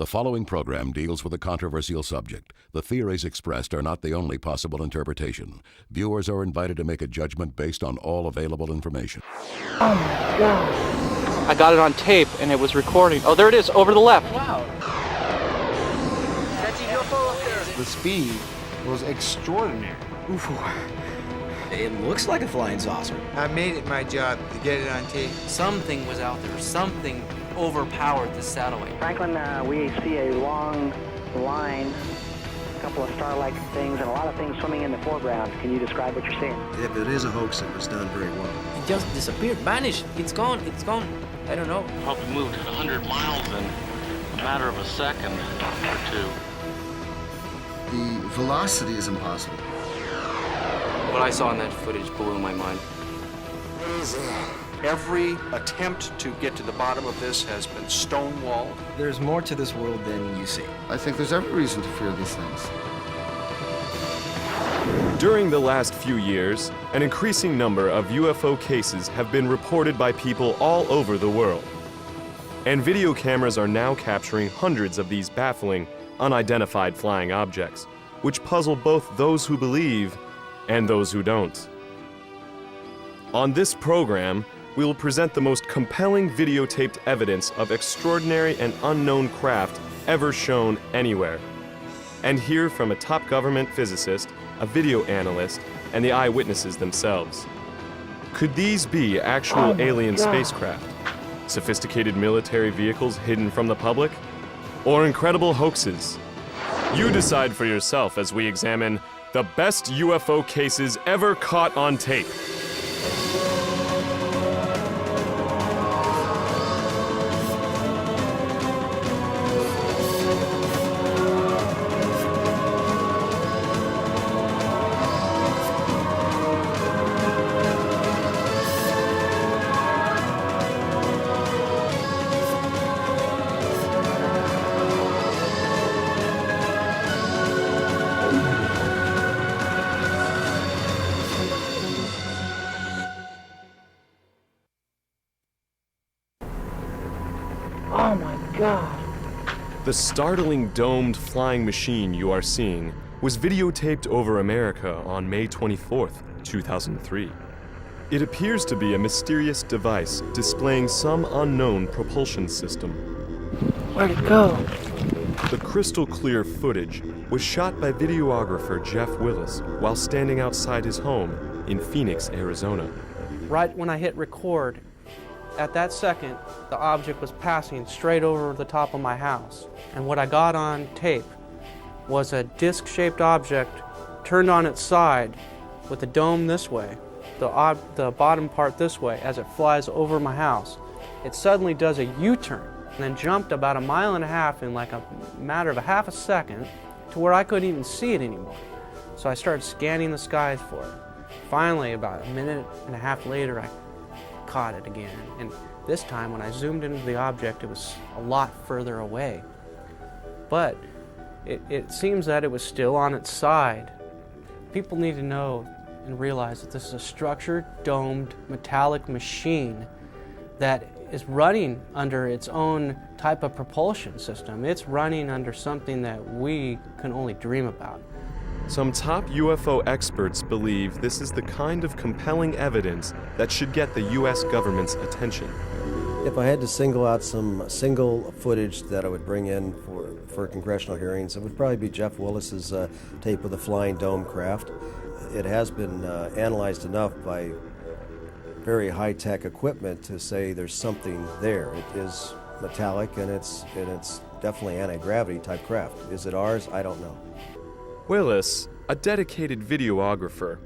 The following program deals with a controversial subject. The theories expressed are not the only possible interpretation. Viewers are invited to make a judgment based on all available information. Oh my God. I got it on tape and it was recording. Oh, there it is, over to the left. Wow. That's a UFO up there. The speed was extraordinary. Oof. It looks like a flying saucer. I made it my job to get it on tape. Something was out there. Something overpowered the satellite. Franklin, we see a long line, a couple of star-like things, and a lot of things swimming in the foreground. Can you describe what you're seeing? If it is a hoax, it was done very well. It just disappeared, vanished. It's gone, it's gone. I don't know. Probably moved at 100 miles in a matter of a second or two. The velocity is impossible. What I saw in that footage blew my mind. Every attempt to get to the bottom of this has been stonewalled. There's more to this world than you see. I think there's every reason to fear these things. During the last few years, an increasing number of UFO cases have been reported by people all over the world. And video cameras are now capturing hundreds of these baffling, unidentified flying objects, which puzzle both those who believe and those who don't. On this program, we will present the most compelling videotaped evidence of extraordinary and unknown craft ever shown anywhere, and hear from a top government physicist, a video analyst, and the eyewitnesses themselves. Could these be actual alien spacecraft, sophisticated military vehicles hidden from the public, or incredible hoaxes? You decide for yourself as we examine the best UFO cases ever caught on tape. Oh my God. The startling domed flying machine you are seeing was videotaped over America on May 24th, 2003. It appears to be a mysterious device displaying some unknown propulsion system. Where'd it go? The crystal clear footage was shot by videographer Jeff Willis while standing outside his home in Phoenix, Arizona. Right when I hit record, at that second, the object was passing straight over the top of my house. And what I got on tape was a disc-shaped object turned on its side with the dome this way, the bottom part this way, as it flies over my house. It suddenly does a U-turn and then jumped about 1.5 miles in like a matter of a half a second to where I couldn't even see it anymore. So I started scanning the skies for it. Finally, about 1.5 minutes later, I caught it again, and this time when I zoomed into the object, it was a lot further away. But it seems that it was still on its side. People need to know and realize that this is a structured, domed, metallic machine that is running under its own type of propulsion system. It's running under something that we can only dream about. Some top UFO experts believe this is the kind of compelling evidence that should get the U.S. government's attention. If I had to single out some single footage that I would bring in for congressional hearings, it would probably be Jeff Willis's tape of the flying dome craft. It has been analyzed enough by very high-tech equipment to say there's something there. It is metallic and it's definitely anti-gravity type craft. Is it ours? I don't know. Willis, a dedicated videographer,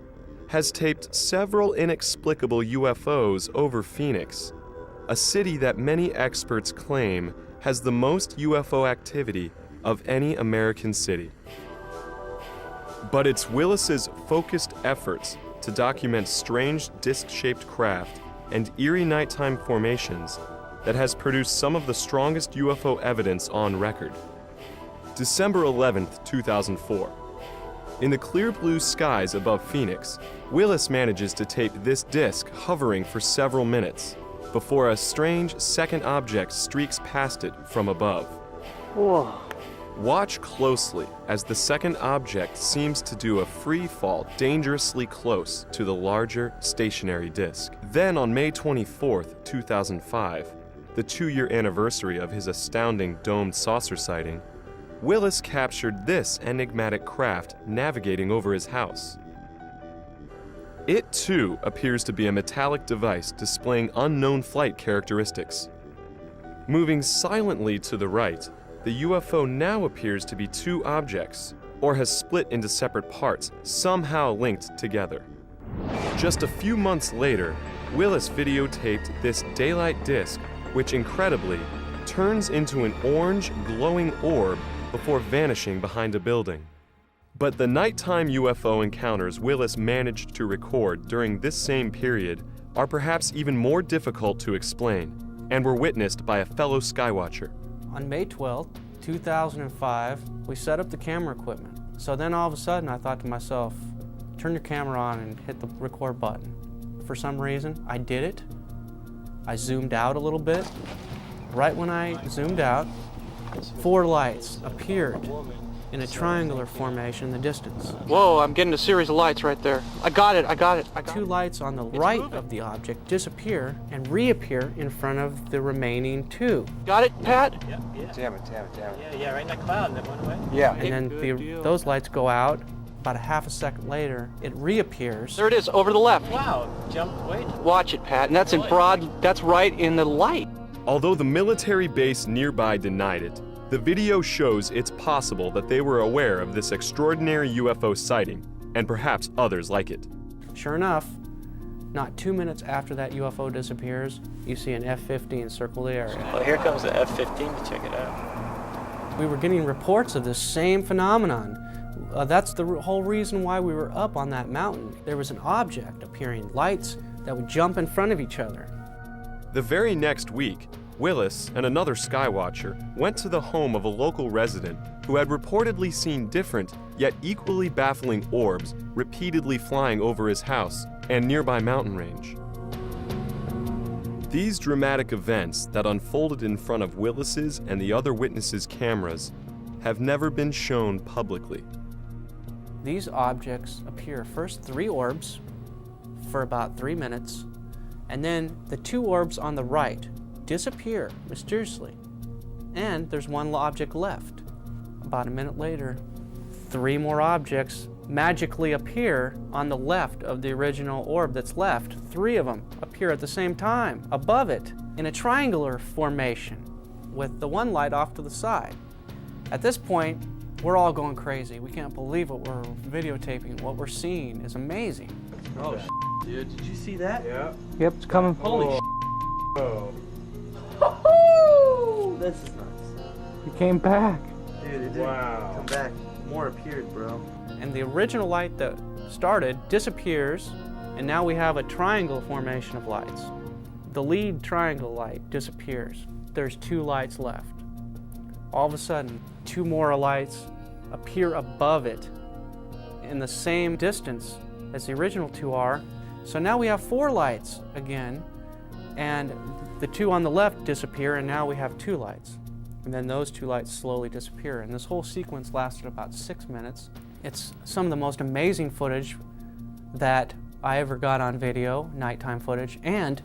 has taped several inexplicable UFOs over Phoenix, a city that many experts claim has the most UFO activity of any American city. But it's Willis's focused efforts to document strange disc-shaped craft and eerie nighttime formations that has produced some of the strongest UFO evidence on record. December 11th, 2004. In the clear blue skies above Phoenix, Willis manages to tape this disc hovering for several minutes before a strange second object streaks past it from above. Whoa. Watch closely as the second object seems to do a free fall dangerously close to the larger stationary disk. Then on May 24th, 2005, the 2-year anniversary of his astounding domed saucer sighting, Willis captured this enigmatic craft navigating over his house. It too appears to be a metallic device displaying unknown flight characteristics. Moving silently to the right, the UFO now appears to be 2 objects, or has split into separate parts, somehow linked together. Just a few months later, Willis videotaped this daylight disk, which incredibly turns into an orange glowing orb before vanishing behind a building. But the nighttime UFO encounters Willis managed to record during this same period are perhaps even more difficult to explain, and were witnessed by a fellow skywatcher. On May 12th, 2005, we set up the camera equipment. So then all of a sudden I thought to myself, turn your camera on and hit the record button. For some reason, I did it. I zoomed out a little bit. Right when I zoomed out, 4 lights appeared in a triangular formation in the distance. Whoa, I'm getting a series of lights right there. I got it. 2 lights on the right of the object disappear and reappear in front of the remaining 2. Got it, Pat? Yeah. Damn it. Yeah, right in that cloud that went away. Yeah. And then those lights go out. About a half a second later, it reappears. There it is, over to the left. Wow, jumped way. Watch it, Pat, and that's in broad, that's right in the light. Although the military base nearby denied it, the video shows it's possible that they were aware of this extraordinary UFO sighting, and perhaps others like it. Sure enough, not 2 minutes after that UFO disappears, you see an F-15 circle the area. Well, here comes the F-15 to check it out. We were getting reports of this same phenomenon. That's the whole reason why we were up on that mountain. There was an object appearing, lights that would jump in front of each other. The very next week, Willis and another skywatcher went to the home of a local resident who had reportedly seen different yet equally baffling orbs repeatedly flying over his house and nearby mountain range. These dramatic events that unfolded in front of Willis's and the other witnesses' cameras have never been shown publicly. These objects appear first 3 orbs for about 3 minutes, and then the 2 orbs on the right disappear mysteriously, and there's 1 object left. About a minute later, 3 more objects magically appear on the left of the original orb that's left. 3 of them appear at the same time above it in a triangular formation with the 1 light off to the side. At this point, we're all going crazy. We can't believe what we're videotaping. What we're seeing is amazing. Oh, dude, did you see that? Yeah. Yep, it's coming. Holy Oh. This is nuts. He came back. Dude, it didn't come back. More appeared, bro. And the original light that started disappears, and now we have a triangle formation of lights. The lead triangle light disappears. There's 2 lights left. All of a sudden, 2 more lights appear above it in the same distance as the original 2 are. So now we have 4 lights again, and the 2 on the left disappear, and now we have 2 lights. And then those 2 lights slowly disappear. And this whole sequence lasted about 6 minutes. It's some of the most amazing footage that I ever got on video, nighttime footage, and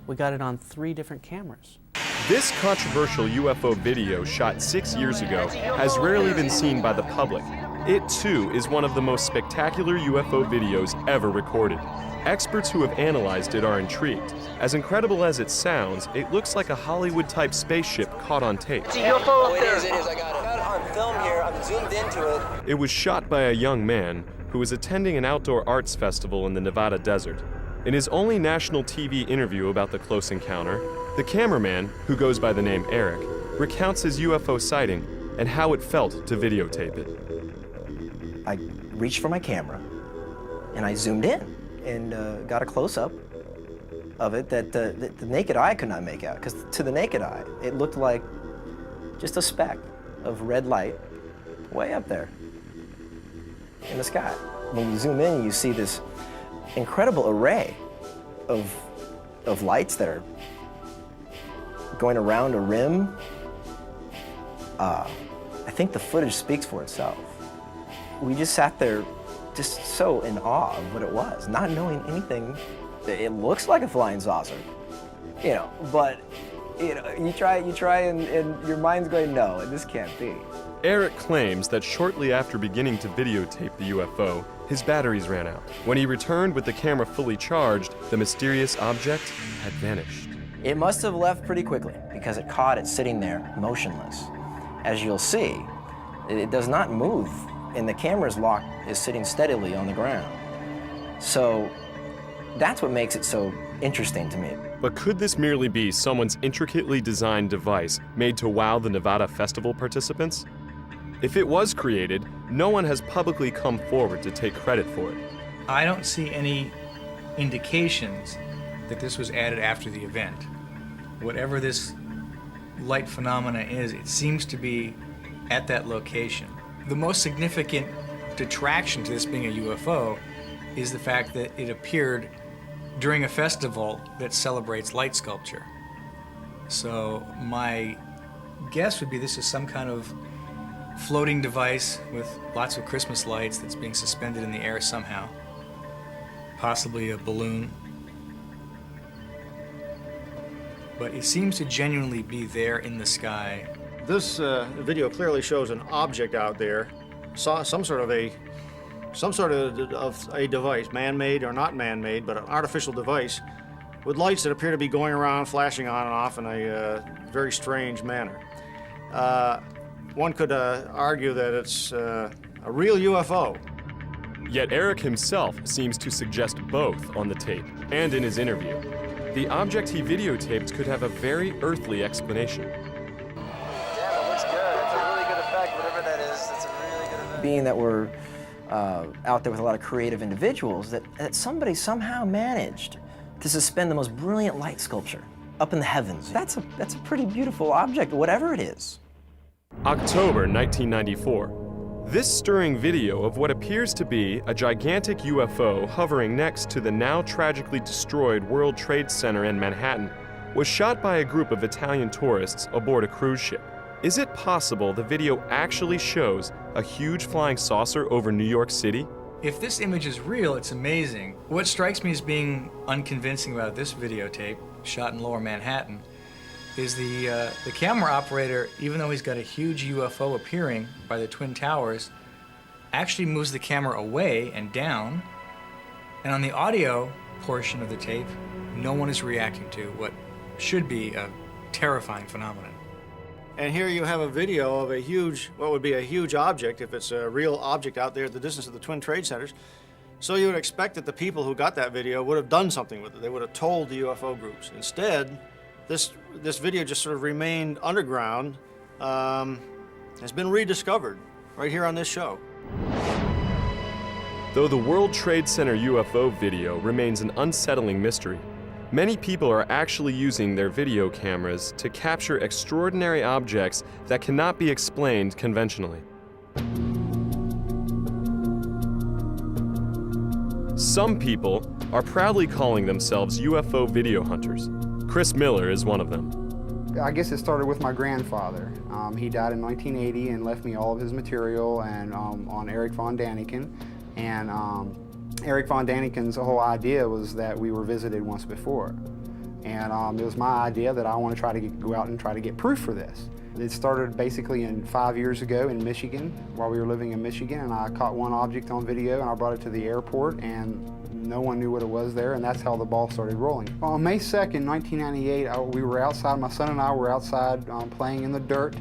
we got it on 3 different cameras. This controversial UFO video shot 6 years ago has rarely been seen by the public. It too is one of the most spectacular UFO videos ever recorded. Experts who have analyzed it are intrigued. As incredible as it sounds, it looks like a Hollywood-type spaceship caught on tape. It's a UFO up there. It is. I got it on film here. I'm zoomed into it. It was shot by a young man who was attending an outdoor arts festival in the Nevada desert. In his only national TV interview about the close encounter, the cameraman, who goes by the name Eric, recounts his UFO sighting and how it felt to videotape it. I reached for my camera, and I zoomed in and got a close-up of it that the naked eye could not make out, because to the naked eye, it looked like just a speck of red light way up there in the sky. When you zoom in, you see this incredible array of lights that are going around a rim I think the footage speaks for itself. We just sat there just so in awe of what it was, not knowing anything. It looks like a flying saucer, you know, but you try and your mind's going, no, this can't be. Eric claims that shortly after beginning to videotape the UFO, his batteries ran out. When he returned with the camera fully charged, the mysterious object had vanished. It must have left pretty quickly because it caught it sitting there motionless. As you'll see, it does not move, and the camera's lock is sitting steadily on the ground. So that's what makes it so interesting to me. But could this merely be someone's intricately designed device made to wow the Nevada Festival participants? If it was created, no one has publicly come forward to take credit for it. I don't see any indications that this was added after the event. Whatever this light phenomena is, it seems to be at that location. The most significant detraction to this being a UFO is the fact that it appeared during a festival that celebrates light sculpture. So my guess would be this is some kind of floating device with lots of Christmas lights that's being suspended in the air somehow. Possibly a balloon. But it seems to genuinely be there in the sky. This video clearly shows an object out there, some sort of a device, man-made or not man-made, but an artificial device with lights that appear to be going around, flashing on and off in a very strange manner. One could argue that it's a real UFO. Yet Eric himself seems to suggest both on the tape and in his interview. The object he videotaped could have a very earthly explanation. Damn, it looks good. It's a really good effect, whatever that is. It's a really good effect. Being that we're out there with a lot of creative individuals, that somebody somehow managed to suspend the most brilliant light sculpture up in the heavens. That's a pretty beautiful object, whatever it is. October 1994. This stirring video of what appears to be a gigantic UFO hovering next to the now tragically destroyed World Trade Center in Manhattan was shot by a group of Italian tourists aboard a cruise ship. Is it possible the video actually shows a huge flying saucer over New York City? If this image is real, it's amazing. What strikes me as being unconvincing about this videotape, shot in Lower Manhattan, is the camera operator, even though he's got a huge UFO appearing by the Twin Towers, actually moves the camera away and down. And on the audio portion of the tape, no one is reacting to what should be a terrifying phenomenon. And here you have a video of a huge, what would be a huge object, if it's a real object out there at the distance of the Twin Trade Centers. So you would expect that the people who got that video would have done something with it. They would have told the UFO groups. Instead, this video just sort of remained underground, has been rediscovered right here on this show. Though the World Trade Center UFO video remains an unsettling mystery, many people are actually using their video cameras to capture extraordinary objects that cannot be explained conventionally. Some people are proudly calling themselves UFO video hunters. Chris Miller is one of them. I guess it started with my grandfather. He died in 1980 and left me all of his material and on Eric von Daniken. And Eric von Daniken's whole idea was that we were visited once before. And it was my idea that I want to try to go out and try to get proof for this. It started basically 5 years ago in Michigan, while we were living in Michigan, and I caught one object on video and I brought it to the airport, and no one knew what it was there, and that's how the ball started rolling. On May 2nd, 1998, we were outside, my son and I were outside playing in the dirt,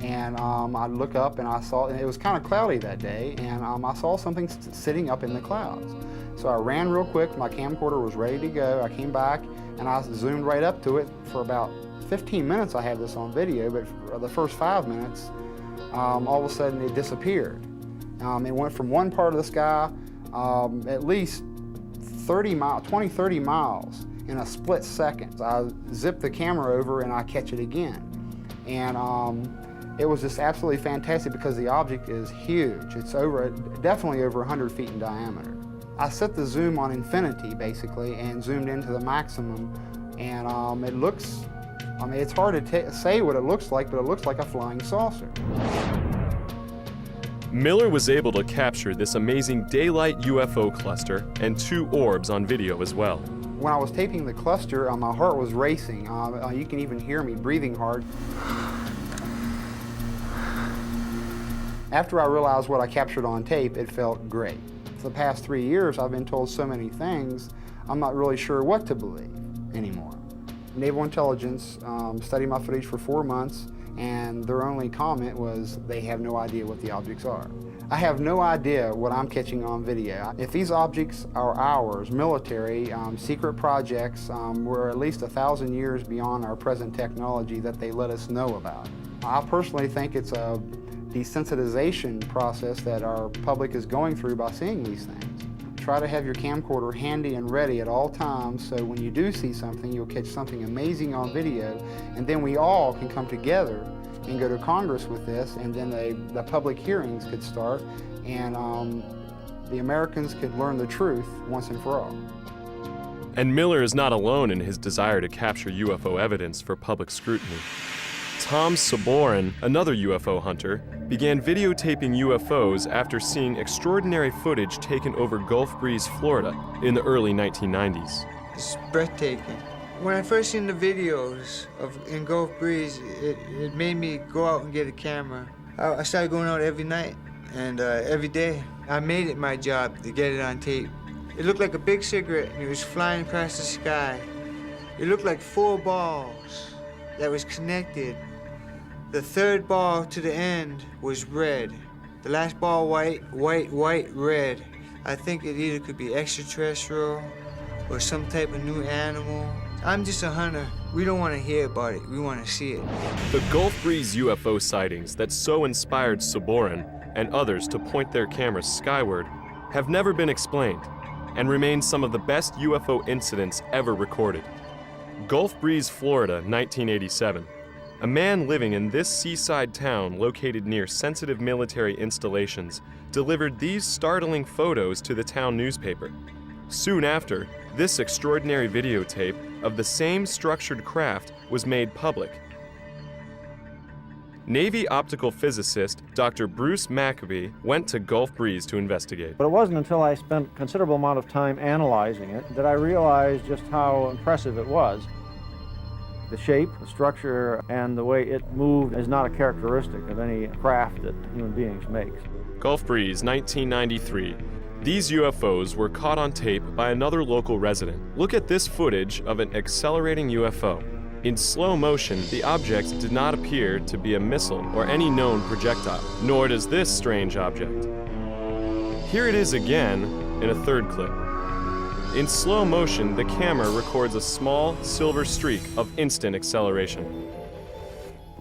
and I look up and I saw, and it was kind of cloudy that day, and I saw something sitting up in the clouds. So I ran real quick, my camcorder was ready to go, I came back and I zoomed right up to it. For about 15 minutes I have this on video, but for the first 5 minutes, all of a sudden it disappeared. It went from one part of the sky at least 20, 30 miles in a split second. I zip the camera over and I catch it again. And it was just absolutely fantastic because the object is huge. It's definitely over 100 feet in diameter. I set the zoom on infinity basically and zoomed into the maximum, and it looks I mean, it's hard to say what it looks like, but it looks like a flying saucer. Miller was able to capture this amazing daylight UFO cluster and 2 orbs on video as well. When I was taping the cluster, my heart was racing. You can even hear me breathing hard. After I realized what I captured on tape, it felt great. For the past 3 years, I've been told so many things, I'm not really sure what to believe anymore. Naval Intelligence studied my footage for 4 months, and their only comment was they have no idea what the objects are. I have no idea what I'm catching on video. If these objects are ours, military, secret projects, we're at least 1,000 years beyond our present technology that they let us know about. I personally think it's a desensitization process that our public is going through by seeing these things. Try to have your camcorder handy and ready at all times, so when you do see something, you'll catch something amazing on video, and then we all can come together and go to Congress with this, and then the public hearings could start, and the Americans could learn the truth once and for all. And Miller is not alone in his desire to capture UFO evidence for public scrutiny. Tom Saborin, another UFO hunter, began videotaping UFOs after seeing extraordinary footage taken over Gulf Breeze, Florida in the early 1990s. It's breathtaking. When I first seen the videos in Gulf Breeze, it made me go out and get a camera. I started going out every night and every day. I made it my job to get it on tape. It looked like a big cigarette and it was flying across the sky. It looked like 4 balls that was connected. The 3rd ball to the end was red. The last ball white, white, white, red. I think it either could be extraterrestrial or some type of new animal. I'm just a hunter. We don't want to hear about it. We want to see it. The Gulf Breeze UFO sightings that so inspired Saborin and others to point their cameras skyward have never been explained and remain some of the best UFO incidents ever recorded. Gulf Breeze, Florida, 1987. A man living in this seaside town located near sensitive military installations delivered these startling photos to the town newspaper. Soon after, this extraordinary videotape of the same structured craft was made public. Navy optical physicist Dr. Bruce Maccabee went to Gulf Breeze to investigate. But it wasn't until I spent a considerable amount of time analyzing it that I realized just how impressive it was. The shape, the structure, and the way it moved is not a characteristic of any craft that human beings make. Gulf Breeze, 1993. These UFOs were caught on tape by another local resident. Look at this footage of an accelerating UFO. In slow motion, the object did not appear to be a missile or any known projectile, nor does this strange object. Here it is again in a 3rd clip. In slow motion, the camera records a small silver streak of instant acceleration.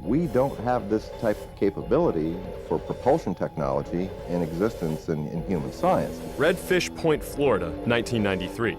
We don't have this type of capability for propulsion technology in existence in human science. Redfish Point, Florida, 1993.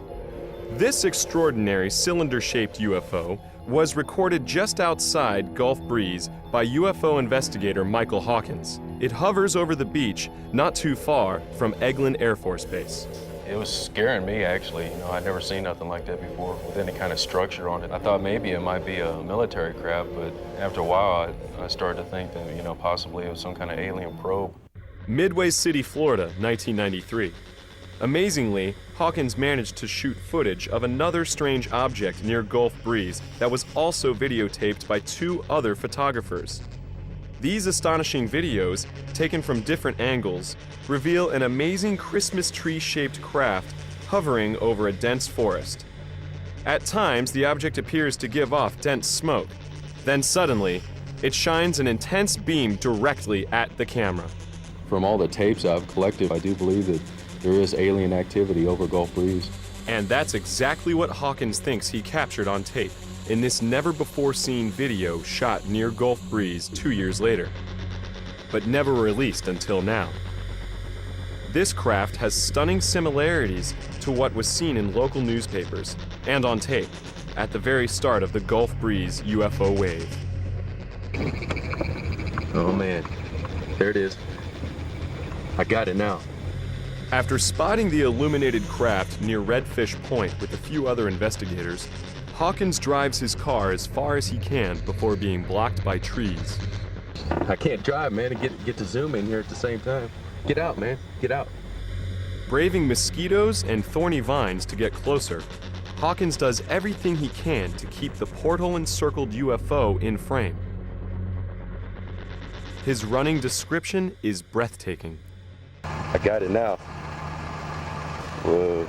This extraordinary cylinder-shaped UFO was recorded just outside Gulf Breeze by UFO investigator Michael Hawkins. It hovers over the beach not too far from Eglin Air Force Base. It was scaring me, actually. You know, I'd never seen nothing like that before with any kind of structure on it. I thought maybe it might be a military craft, but after a while, I started to think that, you know, possibly it was some kind of alien probe. Midway City, Florida, 1993. Amazingly, Hawkins managed to shoot footage of another strange object near Gulf Breeze that was also videotaped by 2 other photographers. These astonishing videos, taken from different angles, reveal an amazing Christmas tree-shaped craft hovering over a dense forest. At times, the object appears to give off dense smoke. Then suddenly, it shines an intense beam directly at the camera. From all the tapes I've collected, I do believe that there is alien activity over Gulf Breeze. And that's exactly what Hawkins thinks he captured on tape in this never-before-seen video shot near Gulf Breeze 2 years later, but never released until now. This craft has stunning similarities to what was seen in local newspapers and on tape at the very start of the Gulf Breeze UFO wave. Oh man, there it is. I got it now. After spotting the illuminated craft near Redfish Point with a few other investigators, Hawkins drives his car as far as he can before being blocked by trees. I can't drive, man, and get to zoom in here at the same time. Get out, man. Get out. Braving mosquitoes and thorny vines to get closer, Hawkins does everything he can to keep the portal-encircled UFO in frame. His running description is breathtaking. I got it now. Whoa.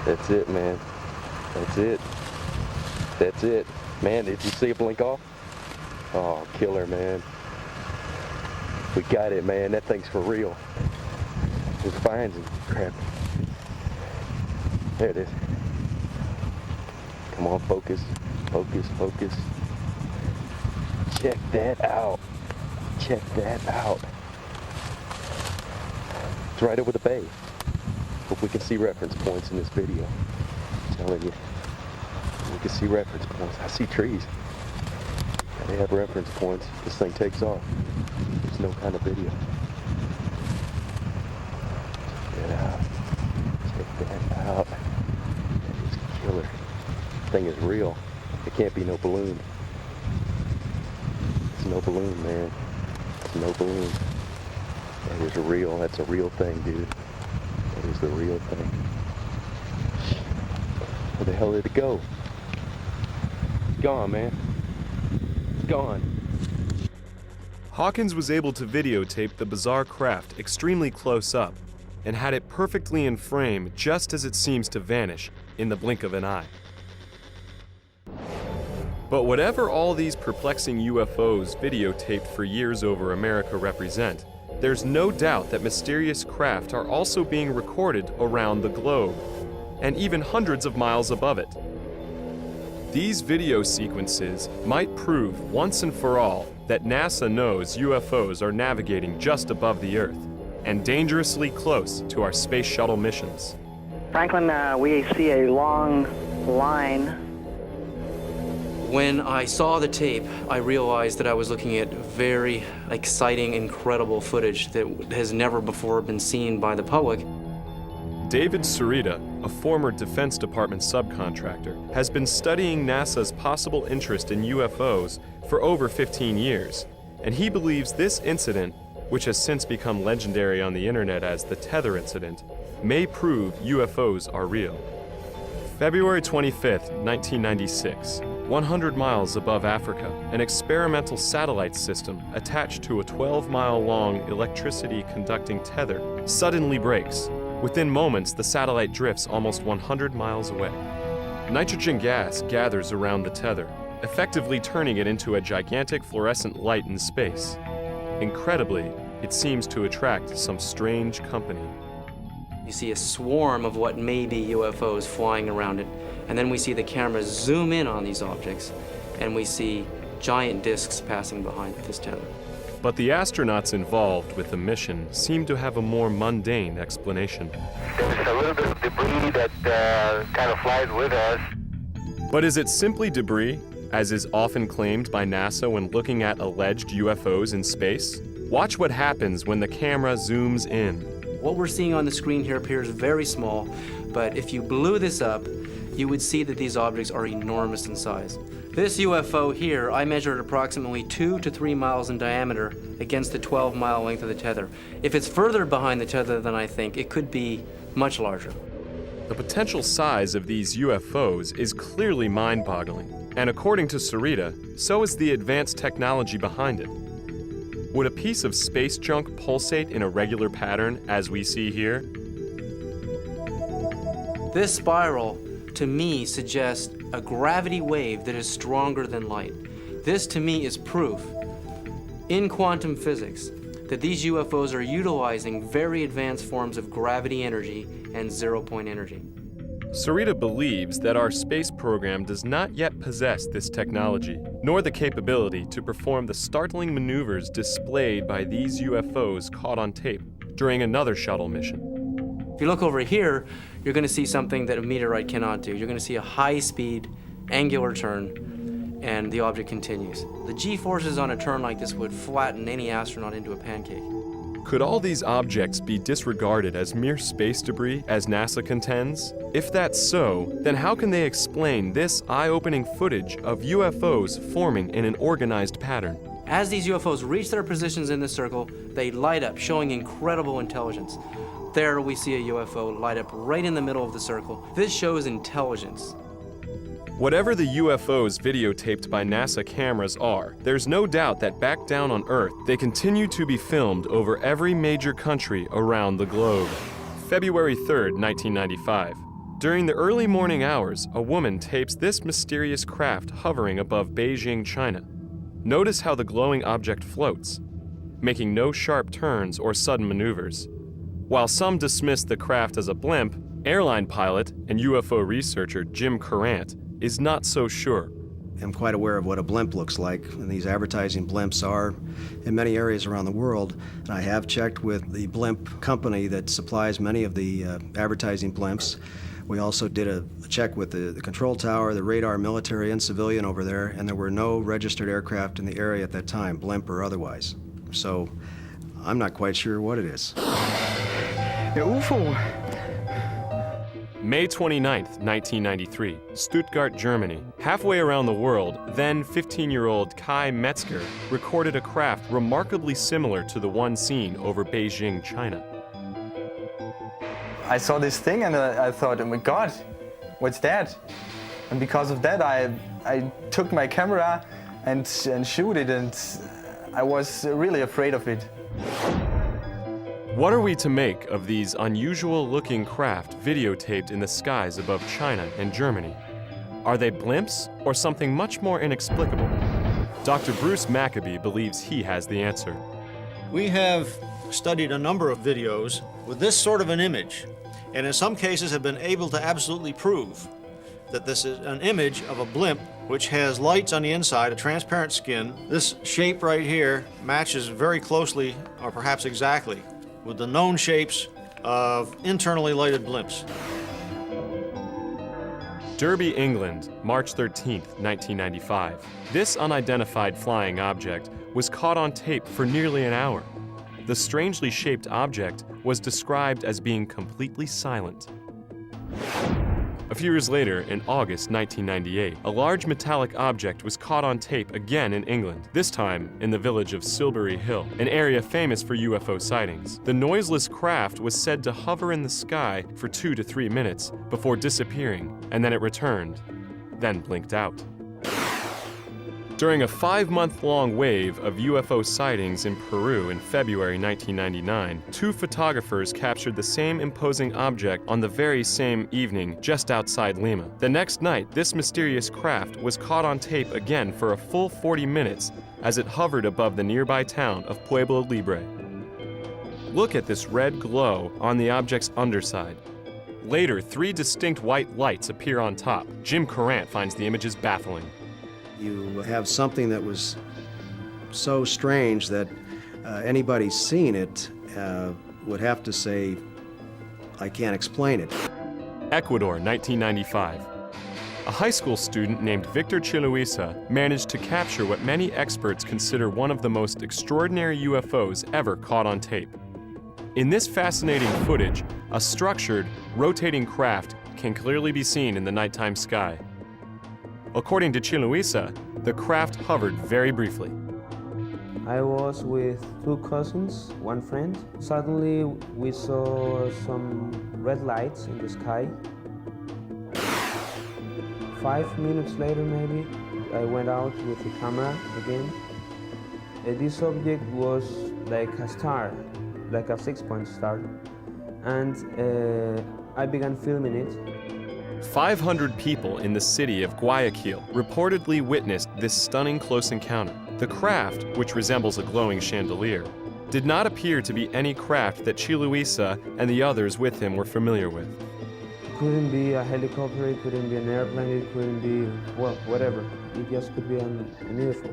That's it, man. That's it. That's it. Man, did you see it blink off? Oh, killer, man. We got it, man. That thing's for real. There's vines and crap. There it is. Come on, focus. Focus, focus. Check that out. Check that out. It's right over the bay. Hope we can see reference points in this video. I'm telling you. We can see reference points. I see trees. They have reference points. This thing takes off. There's no kind of video. Check that out. Check that out. That is killer. This thing is real. It can't be no balloon. It's no balloon, man. It's no balloon. That is real. That's a real thing, dude. That is the real thing. Where the hell did it go? It's gone, man. It's gone. Hawkins was able to videotape the bizarre craft extremely close up and had it perfectly in frame just as it seems to vanish in the blink of an eye. But whatever all these perplexing UFOs videotaped for years over America represent, there's no doubt that mysterious craft are also being recorded around the globe, and even hundreds of miles above it. These video sequences might prove once and for all that NASA knows UFOs are navigating just above the Earth and dangerously close to our space shuttle missions. Franklin, we see a long line. When I saw the tape, I realized that I was looking at very exciting, incredible footage that has never before been seen by the public. David Sarita, a former Defense Department subcontractor, has been studying NASA's possible interest in UFOs for over 15 years, and he believes this incident, which has since become legendary on the internet as the Tether incident, may prove UFOs are real. February 25th, 1996, 100 miles above Africa, an experimental satellite system attached to a 12-mile-long electricity-conducting tether suddenly breaks. Within moments, the satellite drifts almost 100 miles away. Nitrogen gas gathers around the tether, effectively turning it into a gigantic fluorescent light in space. Incredibly, it seems to attract some strange company. You see a swarm of what may be UFOs flying around it, and then we see the cameras zoom in on these objects, and we see giant discs passing behind this tether. But the astronauts involved with the mission seem to have a more mundane explanation. There's a little bit of debris that kind of flies with us. But is it simply debris, as is often claimed by NASA when looking at alleged UFOs in space? Watch what happens when the camera zooms in. What we're seeing on the screen here appears very small, but if you blew this up, you would see that these objects are enormous in size. This UFO here, I measured approximately 2 to 3 miles in diameter against the 12-mile length of the tether. If it's further behind the tether than I think, it could be much larger. The potential size of these UFOs is clearly mind-boggling, and according to Sarita, so is the advanced technology behind it. Would a piece of space junk pulsate in a regular pattern, as we see here? This spiral, to me, suggests a gravity wave that is stronger than light. This, to me, is proof in quantum physics that these UFOs are utilizing very advanced forms of gravity energy and zero-point energy. Sarita believes that our space program does not yet possess this technology, nor the capability to perform the startling maneuvers displayed by these UFOs caught on tape during another shuttle mission. If you look over here, you're going to see something that a meteorite cannot do. You're going to see a high-speed, angular turn, and the object continues. The G-forces on a turn like this would flatten any astronaut into a pancake. Could all these objects be disregarded as mere space debris, as NASA contends? If that's so, then how can they explain this eye-opening footage of UFOs forming in an organized pattern? As these UFOs reach their positions in the circle, they light up, showing incredible intelligence. There we see a UFO light up right in the middle of the circle. This shows intelligence. Whatever the UFOs videotaped by NASA cameras are, there's no doubt that back down on Earth, they continue to be filmed over every major country around the globe. February 3rd, 1995. During the early morning hours, a woman tapes this mysterious craft hovering above Beijing, China. Notice how the glowing object floats, making no sharp turns or sudden maneuvers. While some dismiss the craft as a blimp, airline pilot and UFO researcher Jim Courant is not so sure. I'm quite aware of what a blimp looks like, and these advertising blimps are in many areas around the world. And I have checked with the blimp company that supplies many of the advertising blimps. We also did a check with the control tower, the radar, military and civilian over there, and there were no registered aircraft in the area at that time, blimp or otherwise. So I'm not quite sure what it is. The UFO. May 29th, 1993, Stuttgart, Germany. Halfway around the world, then 15-year-old Kai Metzger recorded a craft remarkably similar to the one seen over Beijing, China. I saw this thing and I thought, oh my God, what's that? And because of that, I took my camera and shoot it, and I was really afraid of it. What are we to make of these unusual-looking craft videotaped in the skies above China and Germany? Are they blimps or something much more inexplicable? Dr. Bruce Maccabee believes he has the answer. We have studied a number of videos with this sort of an image, and in some cases have been able to absolutely prove that this is an image of a blimp which has lights on the inside, a transparent skin. This shape right here matches very closely, or perhaps exactly, with the known shapes of internally lighted blimps. Derby, England, March 13th, 1995. This unidentified flying object was caught on tape for nearly an hour. The strangely shaped object was described as being completely silent. A few years later, in August 1998, a large metallic object was caught on tape again in England, this time in the village of Silbury Hill, an area famous for UFO sightings. The noiseless craft was said to hover in the sky for 2 to 3 minutes before disappearing, and then it returned, then blinked out. During a 5-month-long wave of UFO sightings in Peru in February 1999, 2 photographers captured the same imposing object on the very same evening just outside Lima. The next night, this mysterious craft was caught on tape again for a full 40 minutes as it hovered above the nearby town of Pueblo Libre. Look at this red glow on the object's underside. Later, 3 distinct white lights appear on top. Jim Courant finds the images baffling. You have something that was so strange that anybody seeing it would have to say, I can't explain it. Ecuador, 1995. A high school student named Victor Chiluisa managed to capture what many experts consider one of the most extraordinary UFOs ever caught on tape. In this fascinating footage, a structured, rotating craft can clearly be seen in the nighttime sky. According to Chiluisa, the craft hovered very briefly. I was with 2 cousins, 1 friend. Suddenly we saw some red lights in the sky. 5 minutes later maybe, I went out with the camera again. This object was like a star, like a 6-point star. And I began filming it. 500 people in the city of Guayaquil reportedly witnessed this stunning close encounter. The craft, which resembles a glowing chandelier, did not appear to be any craft that Chiluisa and the others with him were familiar with. It couldn't be a helicopter, it couldn't be an airplane, it couldn't be, well, whatever. It just could be an UFO.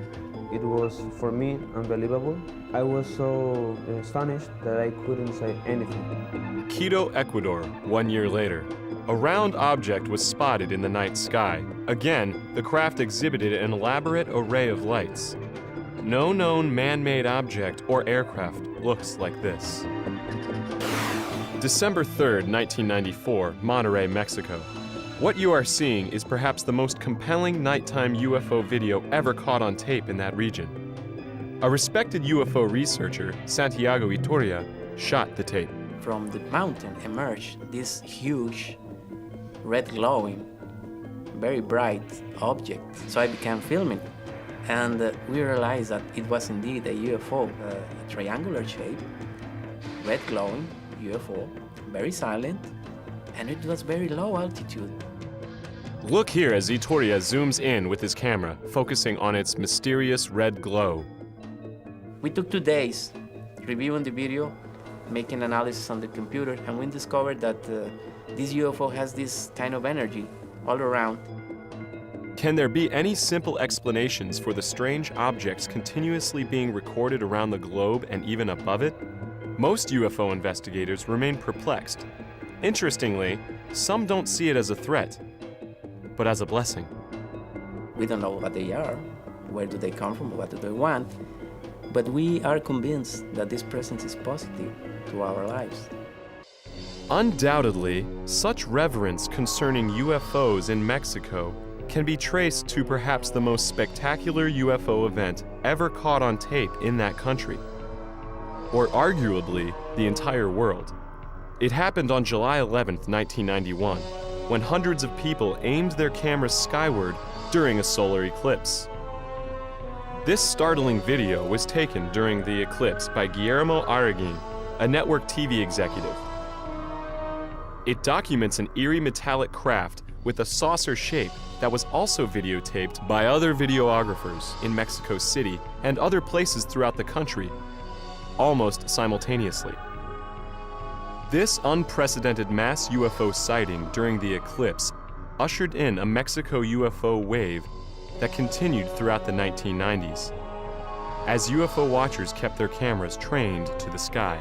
It was, for me, unbelievable. I was so astonished that I couldn't say anything. Quito, Ecuador, 1 year later. A round object was spotted in the night sky. Again, the craft exhibited an elaborate array of lights. No known man-made object or aircraft looks like this. December 3rd, 1994, Monterrey, Mexico. What you are seeing is perhaps the most compelling nighttime UFO video ever caught on tape in that region. A respected UFO researcher, Santiago Itoria, shot the tape. From the mountain emerged this huge, red glowing, very bright object. So I began filming, and we realized that it was indeed a UFO, a triangular shape, red glowing UFO, very silent, and it was very low altitude. Look here as Itoria zooms in with his camera, focusing on its mysterious red glow. We took 2 days reviewing the video, making analysis on the computer, and we discovered that this UFO has this kind of energy all around. Can there be any simple explanations for the strange objects continuously being recorded around the globe and even above it? Most UFO investigators remain perplexed. Interestingly, some don't see it as a threat, but as a blessing. We don't know what they are, where do they come from, what do they want, but we are convinced that this presence is positive to our lives. Undoubtedly, such reverence concerning UFOs in Mexico can be traced to perhaps the most spectacular UFO event ever caught on tape in that country, or arguably the entire world. It happened on July 11th, 1991, when hundreds of people aimed their cameras skyward during a solar eclipse. This startling video was taken during the eclipse by Guillermo Arriguin, a network TV executive. It documents an eerie metallic craft with a saucer shape that was also videotaped by other videographers in Mexico City and other places throughout the country, almost simultaneously. This unprecedented mass UFO sighting during the eclipse ushered in a Mexico UFO wave that continued throughout the 1990s, as UFO watchers kept their cameras trained to the sky.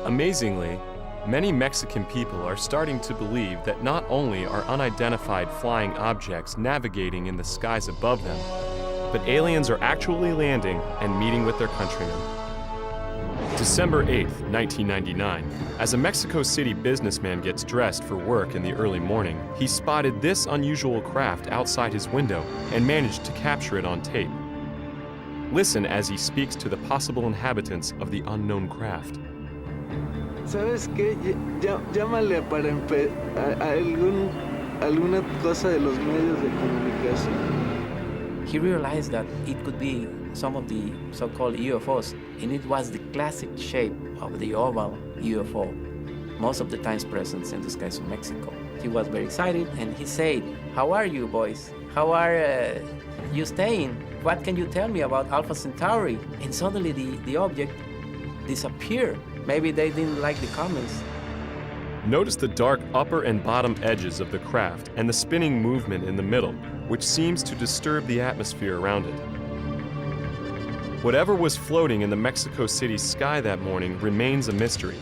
Amazingly, many Mexican people are starting to believe that not only are unidentified flying objects navigating in the skies above them, but aliens are actually landing and meeting with their countrymen. December 8th, 1999, as a Mexico City businessman gets dressed for work in the early morning, he spotted this unusual craft outside his window and managed to capture it on tape. Listen as he speaks to the possible inhabitants of the unknown craft. ¿Sabes qué? Llámale para alguna cosa de los medios de comunicación. He realized that it could be some of the so-called UFOs, and it was the classic shape of the oval UFO, most of the times present in the skies of Mexico. He was very excited, and he said, "How are you, boys? How are you staying? What can you tell me about Alpha Centauri?" And suddenly the object disappeared. Maybe they didn't like the comments. Notice the dark upper and bottom edges of the craft and the spinning movement in the middle, which seems to disturb the atmosphere around it. Whatever was floating in the Mexico City sky that morning remains a mystery.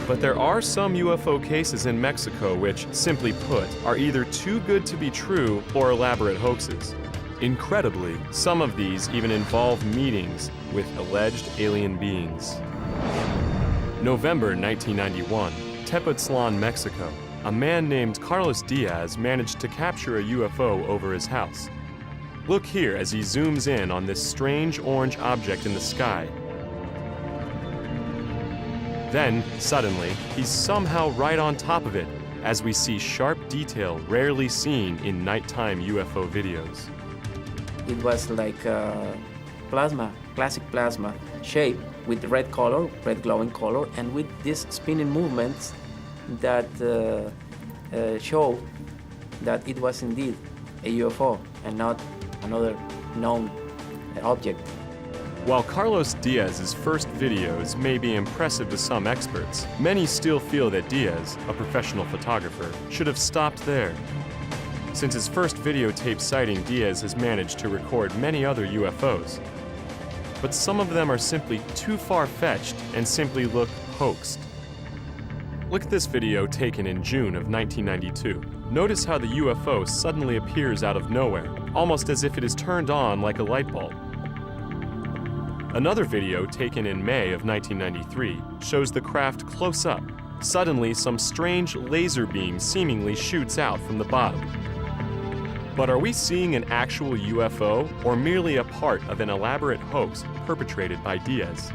But there are some UFO cases in Mexico which, simply put, are either too good to be true or elaborate hoaxes. Incredibly, some of these even involve meetings with alleged alien beings. November 1991, Tepoztlan, Mexico. A man named Carlos Diaz managed to capture a UFO over his house. Look here as he zooms in on this strange orange object in the sky. Then, suddenly, he's somehow right on top of it, as we see sharp detail rarely seen in nighttime UFO videos. It was like plasma, classic plasma shape with red color, red glowing color, and with these spinning movements that show that it was indeed a UFO and not another known object. While Carlos Diaz's first videos may be impressive to some experts, many still feel that Diaz, a professional photographer, should have stopped there. Since his first videotape sighting, Diaz has managed to record many other UFOs. But some of them are simply too far-fetched and simply look hoaxed. Look at this video taken in June of 1992. Notice how the UFO suddenly appears out of nowhere, almost as if it is turned on like a light bulb. Another video taken in May of 1993 shows the craft close up. Suddenly, some strange laser beam seemingly shoots out from the bottom. But are we seeing an actual UFO or merely a part of an elaborate hoax perpetrated by Diaz?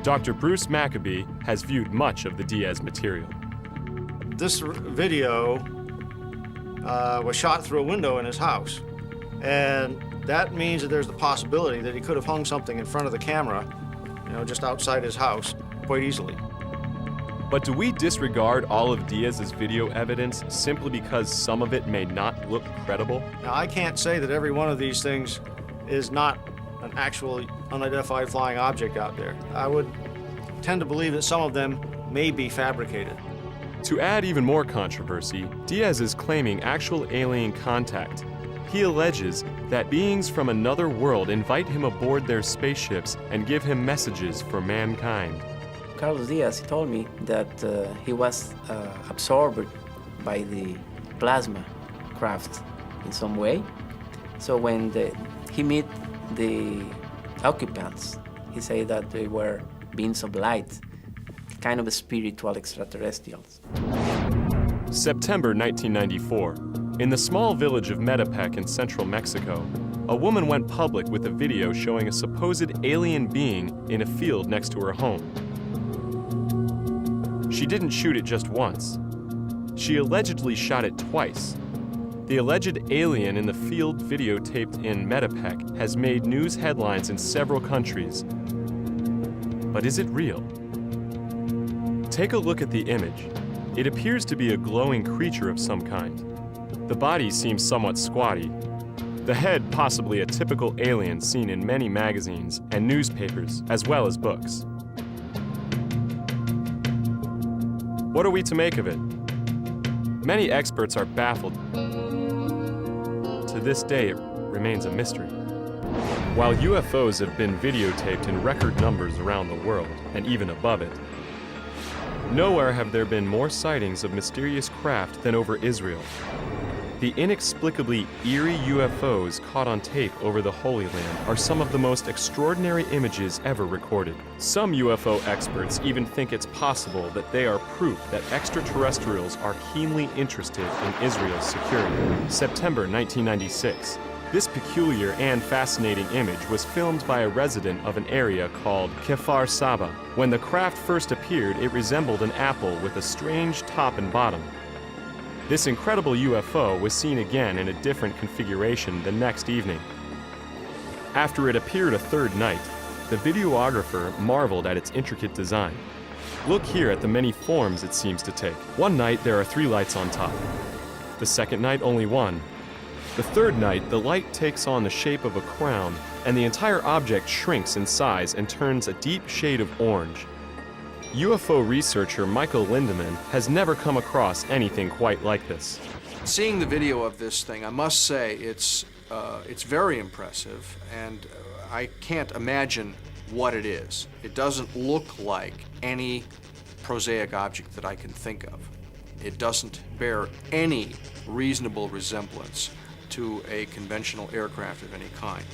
Dr. Bruce Maccabee has viewed much of the Diaz material. This video was shot through a window in his house. And that means that there's the possibility that he could have hung something in front of the camera, just outside his house, quite easily. But do we disregard all of Diaz's video evidence simply because some of it may not look credible? Now, I can't say that every one of these things is not an actual unidentified flying object out there. I would tend to believe that some of them may be fabricated. To add even more controversy, Diaz is claiming actual alien contact. He alleges that beings from another world invite him aboard their spaceships and give him messages for mankind. Carlos Diaz told me that he was absorbed by the plasma craft in some way. So when he met the occupants, he said that they were beings of light, kind of spiritual extraterrestrials. September 1994. In the small village of Metepec in central Mexico, a woman went public with a video showing a supposed alien being in a field next to her home. She didn't shoot it just once. She allegedly shot it twice. The alleged alien in the field videotaped in Metepec has made news headlines in several countries. But is it real? Take a look at the image. It appears to be a glowing creature of some kind. The body seems somewhat squatty. The head possibly a typical alien seen in many magazines and newspapers, as well as books. What are we to make of it? Many experts are baffled. To this day, it remains a mystery. While UFOs have been videotaped in record numbers around the world, and even above it, nowhere have there been more sightings of mysterious craft than over Israel. The inexplicably eerie UFOs caught on tape over the Holy Land are some of the most extraordinary images ever recorded. Some UFO experts even think it's possible that they are proof that extraterrestrials are keenly interested in Israel's security. September 1996. This peculiar and fascinating image was filmed by a resident of an area called Kfar Saba. When the craft first appeared, it resembled an apple with a strange top and bottom. This incredible UFO was seen again in a different configuration the next evening. After it appeared a third night, the videographer marveled at its intricate design. Look here at the many forms it seems to take. One night there are 3 lights on top. The second night only 1. The third night the light takes on the shape of a crown and the entire object shrinks in size and turns a deep shade of orange. UFO researcher Michael Lindemann has never come across anything quite like this. Seeing the video of this thing, I must say it's very impressive, and I can't imagine what it is. It doesn't look like any prosaic object that I can think of. It doesn't bear any reasonable resemblance to a conventional aircraft of any kind.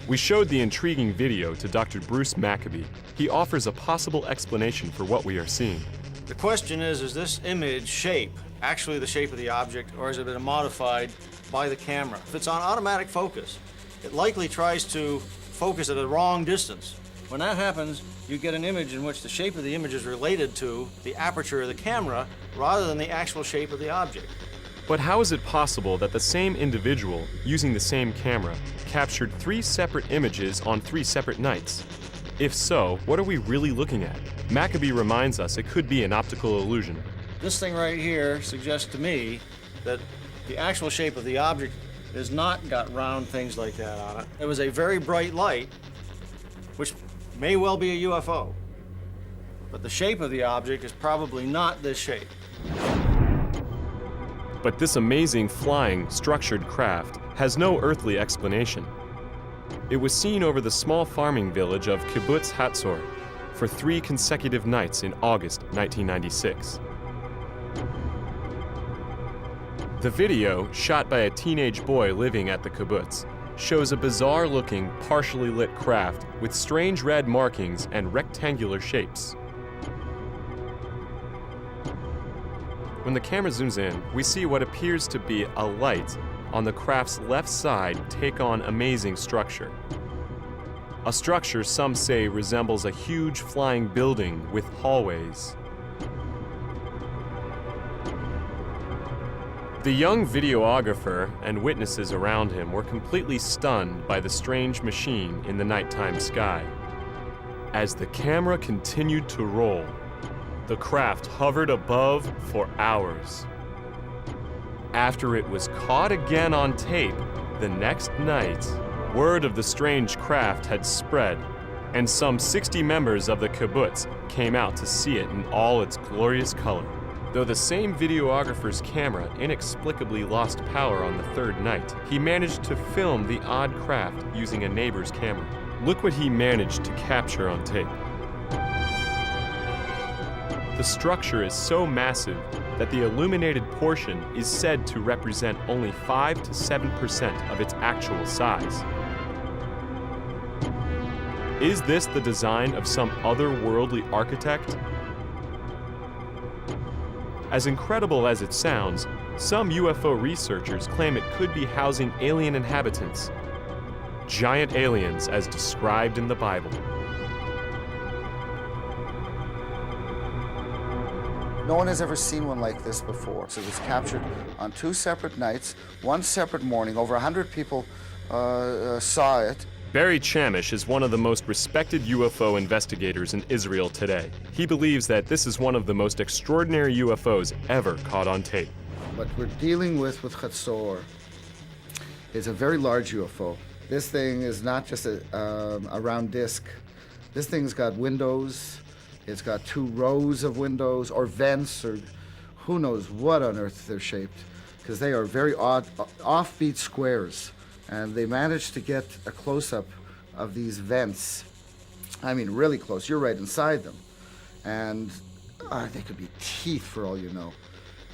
We showed the intriguing video to Dr. Bruce Maccabee. He offers a possible explanation for what we are seeing. The question is this image shape actually the shape of the object, or has it been modified by the camera? If it's on automatic focus, it likely tries to focus at a wrong distance. When that happens, you get an image in which the shape of the image is related to the aperture of the camera rather than the actual shape of the object. But how is it possible that the same individual, using the same camera, captured 3 separate images on 3 separate nights? If so, what are we really looking at? Maccabee reminds us it could be an optical illusion. This thing right here suggests to me that the actual shape of the object has not got round things like that on it. It was a very bright light, which may well be a UFO. But the shape of the object is probably not this shape. But this amazing, flying, structured craft has no earthly explanation. It was seen over the small farming village of Kibbutz Hatzor for 3 consecutive nights in August 1996. The video, shot by a teenage boy living at the kibbutz, shows a bizarre-looking, partially lit craft with strange red markings and rectangular shapes. When the camera zooms in, we see what appears to be a light on the craft's left side take on amazing structure. A structure some say resembles a huge flying building with hallways. The young videographer and witnesses around him were completely stunned by the strange machine in the nighttime sky. As the camera continued to roll, the craft hovered above for hours. After it was caught again on tape the next night, word of the strange craft had spread, and some 60 members of the kibbutz came out to see it in all its glorious color. Though the same videographer's camera inexplicably lost power on the third night, he managed to film the odd craft using a neighbor's camera. Look what he managed to capture on tape. The structure is so massive that the illuminated portion is said to represent only 5 to 7% of its actual size. Is this the design of some otherworldly architect? As incredible as it sounds, some UFO researchers claim it could be housing alien inhabitants. Giant aliens as described in the Bible. No one has ever seen one like this before. So it was captured on 2 separate nights, 1 separate morning. Over 100 people saw it. Barry Chamish is one of the most respected UFO investigators in Israel today. He believes that this is one of the most extraordinary UFOs ever caught on tape. What we're dealing with Chatzor is a very large UFO. This thing is not just a round disc. This thing's got windows. It's got 2 rows of windows or vents or who knows what on earth they're shaped, because they are very odd, offbeat squares. And they managed to get a close-up of these vents. I mean, really close. You're right inside them. And they could be teeth for all you know.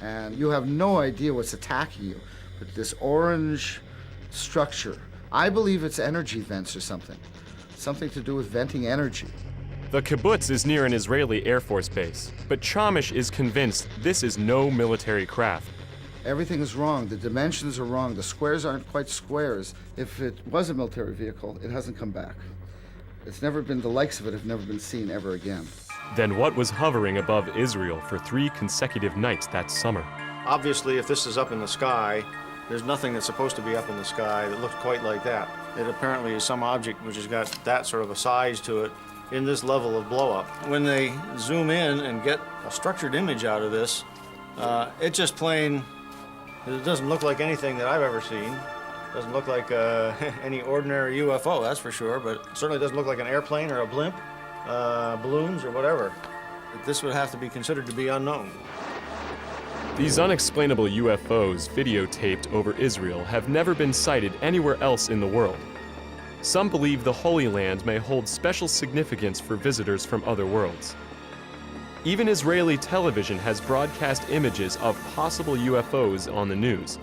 And you have no idea what's attacking you. But this orange structure, I believe it's energy vents or something. Something to do with venting energy. The kibbutz is near an Israeli Air Force base, but Chamish is convinced this is no military craft. Everything is wrong. The dimensions are wrong. The squares aren't quite squares. If it was a military vehicle, it hasn't come back. It's never been, the likes of it have never been seen ever again. Then what was hovering above Israel for 3 consecutive nights that summer? Obviously, if this is up in the sky, there's nothing that's supposed to be up in the sky that looks quite like that. It apparently is some object which has got that sort of a size to it in this level of blow-up. When they zoom in and get a structured image out of this, it just plain, it doesn't look like anything that I've ever seen. It doesn't look like any ordinary UFO, that's for sure, but it certainly doesn't look like an airplane or a blimp, balloons or whatever. This would have to be considered to be unknown. These unexplainable UFOs videotaped over Israel have never been sighted anywhere else in the world. Some believe the Holy Land may hold special significance for visitors from other worlds. Even Israeli television has broadcast images of possible UFOs on the news.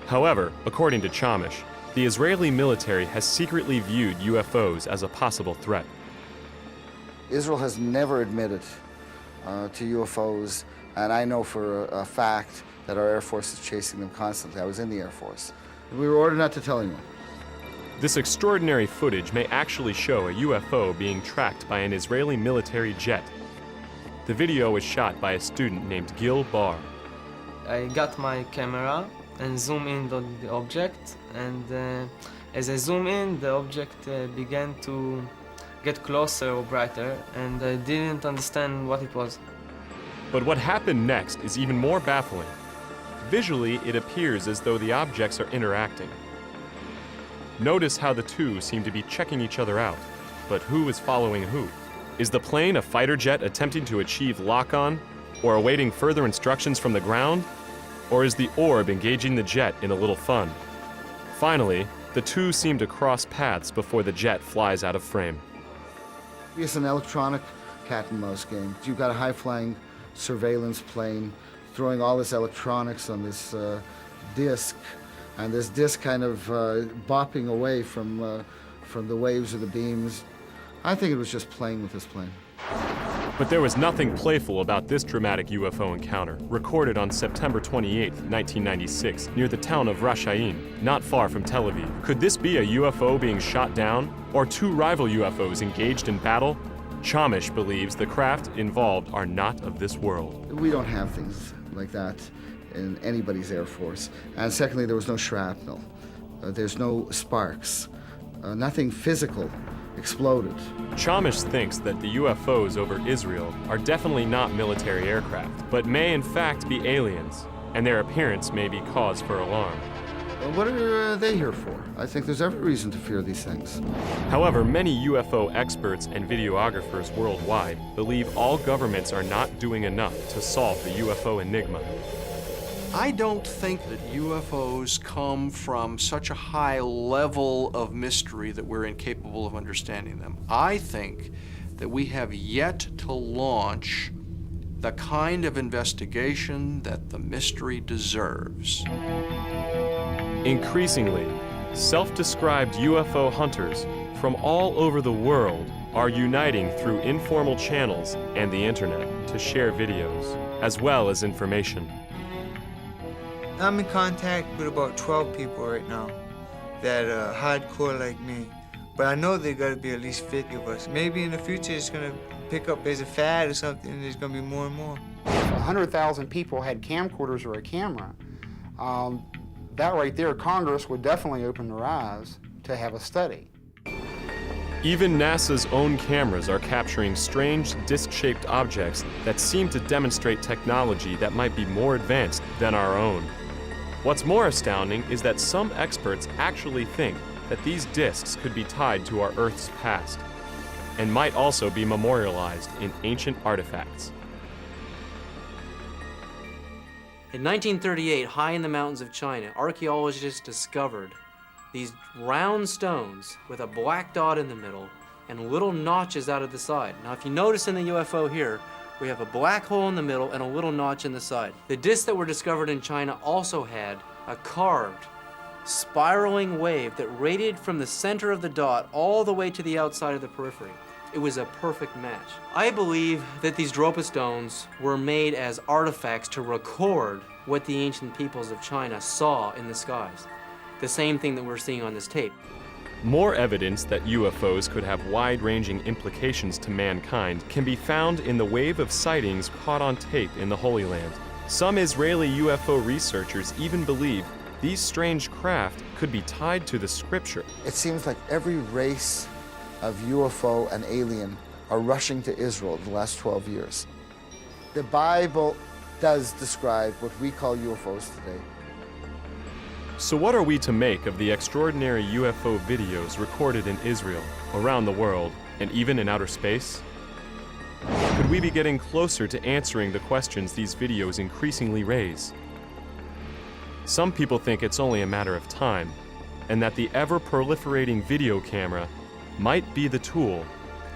However, according to Chamish, the Israeli military has secretly viewed UFOs as a possible threat. Israel has never admitted to UFOs, and I know for a fact that our Air Force is chasing them constantly. I was in the Air Force. We were ordered not to tell anyone. This extraordinary footage may actually show a UFO being tracked by an Israeli military jet. The video was shot by a student named Gil Bar. I got my camera and zoom in on the object, and as I zoom in, the object began to get closer or brighter, and I didn't understand what it was. But what happened next is even more baffling. Visually, it appears as though the objects are interacting. Notice how the two seem to be checking each other out, but who is following who? Is the plane a fighter jet attempting to achieve lock-on, or awaiting further instructions from the ground? Or is the orb engaging the jet in a little fun? Finally, the two seem to cross paths before the jet flies out of frame. It's an electronic cat-and-mouse game. You've got a high-flying surveillance plane throwing all this electronics on this disc, and this disc kind of bopping away from the waves or the beams. I think it was just playing with this plane. But there was nothing playful about this dramatic UFO encounter, recorded on September 28, 1996, near the town of Rashayin, not far from Tel Aviv. Could this be a UFO being shot down, or two rival UFOs engaged in battle? Chamish believes the craft involved are not of this world. We don't have things like that in anybody's Air Force. And secondly, there was no shrapnel. There's no sparks. Nothing physical exploded. Chamish thinks that the UFOs over Israel are definitely not military aircraft, but may in fact be aliens, and their appearance may be cause for alarm. What are they here for? I think there's every reason to fear these things. However, many UFO experts and videographers worldwide believe all governments are not doing enough to solve the UFO enigma. I don't think that UFOs come from such a high level of mystery that we're incapable of understanding them. I think that we have yet to launch the kind of investigation that the mystery deserves. Increasingly, self-described UFO hunters from all over the world are uniting through informal channels and the internet to share videos, as well as information. I'm in contact with about 12 people right now that are hardcore like me. But I know there got to be at least 50 of us. Maybe in the future it's going to pick up as a fad or something, and there's going to be more and more. If 100,000 people had camcorders or a camera, that right there, Congress would definitely open their eyes to have a study. Even NASA's own cameras are capturing strange disc-shaped objects that seem to demonstrate technology that might be more advanced than our own. What's more astounding is that some experts actually think that these discs could be tied to our Earth's past and might also be memorialized in ancient artifacts. In 1938, high in the mountains of China, archaeologists discovered these round stones with a black dot in the middle and little notches out of the side. Now, if you notice in the UFO here, we have a black hole in the middle and a little notch in the side. The discs that were discovered in China also had a carved, spiraling wave that radiated from the center of the dot all the way to the outside of the periphery. It was a perfect match. I believe that these Dropa stones were made as artifacts to record what the ancient peoples of China saw in the skies. The same thing that we're seeing on this tape. More evidence that UFOs could have wide-ranging implications to mankind can be found in the wave of sightings caught on tape in the Holy Land. Some Israeli UFO researchers even believe these strange craft could be tied to the scripture. It seems like every race of UFO and alien are rushing to Israel the last 12 years. The Bible does describe what we call UFOs today. So what are we to make of the extraordinary UFO videos recorded in Israel, around the world, and even in outer space? Could we be getting closer to answering the questions these videos increasingly raise? Some people think it's only a matter of time, and that the ever-proliferating video camera might be the tool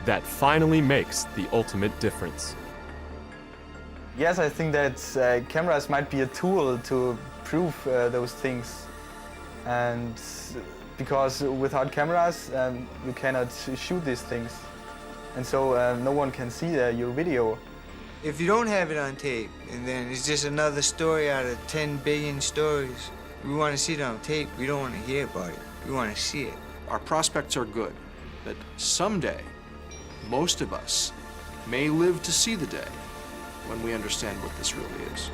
that finally makes the ultimate difference. Yes, I think that cameras might be a tool to prove those things. And because without cameras, you cannot shoot these things. And so no one can see your video. If you don't have it on tape, and then it's just another story out of 10 billion stories, we want to see it on tape. We don't want to hear about it. We want to see it. Our prospects are good, but someday, most of us may live to see the day when we understand what this really is.